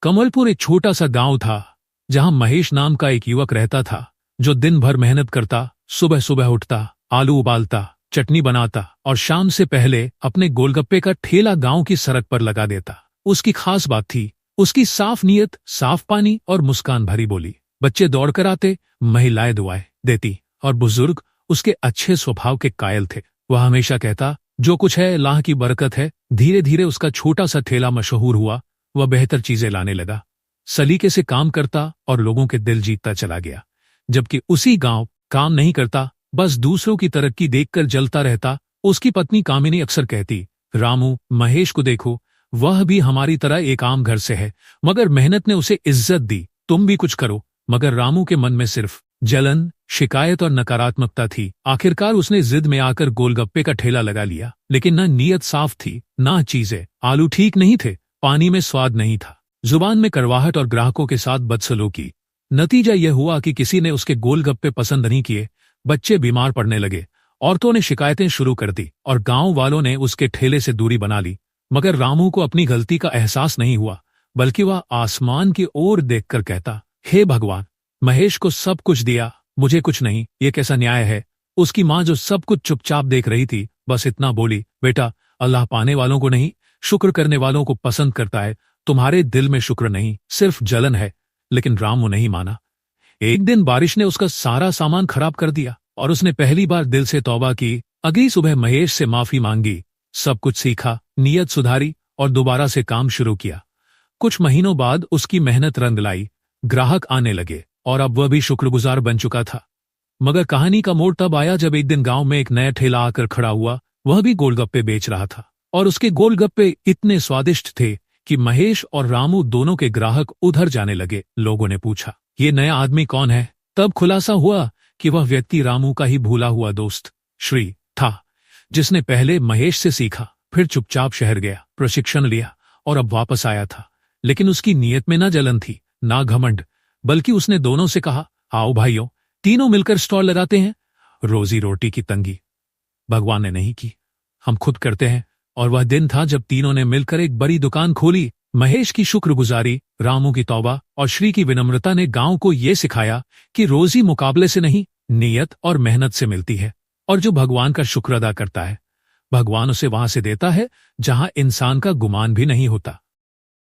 कमलपुर एक छोटा सा गांव था जहां महेश नाम का एक युवक रहता था जो दिन भर मेहनत करता, सुबह सुबह उठता, आलू उबालता, चटनी बनाता और शाम से पहले अपने गोलगप्पे का ठेला गांव की सड़क पर लगा देता। उसकी खास बात थी उसकी साफ नीयत, साफ पानी और मुस्कान भरी बोली। बच्चे दौड़कर आते, महिलाएं दुआएं देती और बुजुर्ग उसके अच्छे स्वभाव के कायल थे। वह हमेशा कहता, जो कुछ है अल्लाह की बरकत है। धीरे धीरे उसका छोटा सा ठेला मशहूर हुआ। वह बेहतर चीजें लाने लगा, सलीके से काम करता और लोगों के दिल जीतता चला गया। जबकि उसी गांव काम नहीं करता, बस दूसरों की तरक्की देखकर जलता रहता। उसकी पत्नी कामिनी अक्सर कहती, रामू, महेश को देखो, वह भी हमारी तरह एक आम घर से है, मगर मेहनत ने उसे इज्जत दी। तुम भी कुछ करो। मगर रामू के मन में सिर्फ जलन, शिकायत और नकारात्मकता थी। आखिरकार उसने जिद में आकर गोलगप्पे का ठेला लगा लिया, लेकिन न नीयत साफ थी, न चीजें। आलू ठीक नहीं थे, पानी में स्वाद नहीं था, जुबान में कड़वाहट और ग्राहकों के साथ बदसलूकी। नतीजा यह हुआ कि किसी ने उसके गोलगप्पे पसंद नहीं किए, बच्चे बीमार पड़ने लगे, औरतों ने शिकायतें शुरू कर दी और गांव वालों ने उसके ठेले से दूरी बना ली। मगर रामू को अपनी गलती का एहसास नहीं हुआ, बल्कि वह आसमान की ओर देखकर कहता, हे भगवान, महेश को सब कुछ दिया, मुझे कुछ नहीं, ये कैसा न्याय है। उसकी माँ जो सब कुछ चुपचाप देख रही थी, बस इतना बोली, बेटा, अल्लाह पाने वालों को नहीं, शुक्र करने वालों को पसंद करता है। तुम्हारे दिल में शुक्र नहीं, सिर्फ जलन है। लेकिन रामू नहीं माना। एक दिन बारिश ने उसका सारा सामान खराब कर दिया और उसने पहली बार दिल से तौबा की। अगली सुबह महेश से माफी मांगी, सब कुछ सीखा, नीयत सुधारी और दोबारा से काम शुरू किया। कुछ महीनों बाद उसकी मेहनत रंग लाई, ग्राहक आने लगे और अब वह भी शुक्रगुजार बन चुका था। मगर कहानी का मोड़ तब आया जब एक दिन गांव में एक नया ठेला आकर खड़ा हुआ। वह भी गोलगप्पे बेच रहा था और उसके गोलगप्पे इतने स्वादिष्ट थे कि महेश और रामू दोनों के ग्राहक उधर जाने लगे। लोगों ने पूछा, ये नया आदमी कौन है? तब खुलासा हुआ कि वह व्यक्ति रामू का ही भूला हुआ दोस्त श्री था, जिसने पहले महेश से सीखा, फिर चुपचाप शहर गया, प्रशिक्षण लिया और अब वापस आया था। लेकिन उसकी नीयत में न जलन थी, ना घमंड, बल्कि उसने दोनों से कहा, आओ भाइयों, तीनों मिलकर स्टॉल लगाते हैं। रोजी रोटी की तंगी भगवान ने नहीं की, हम खुद करते हैं। और वह दिन था जब तीनों ने मिलकर एक बड़ी दुकान खोली। महेश की शुक्रगुजारी, रामू की तौबा और श्री की विनम्रता ने गांव को यह सिखाया कि रोजी मुकाबले से नहीं, नीयत और मेहनत से मिलती है। और जो भगवान का शुक्र अदा करता है, भगवान उसे वहां से देता है जहां इंसान का गुमान भी नहीं होता।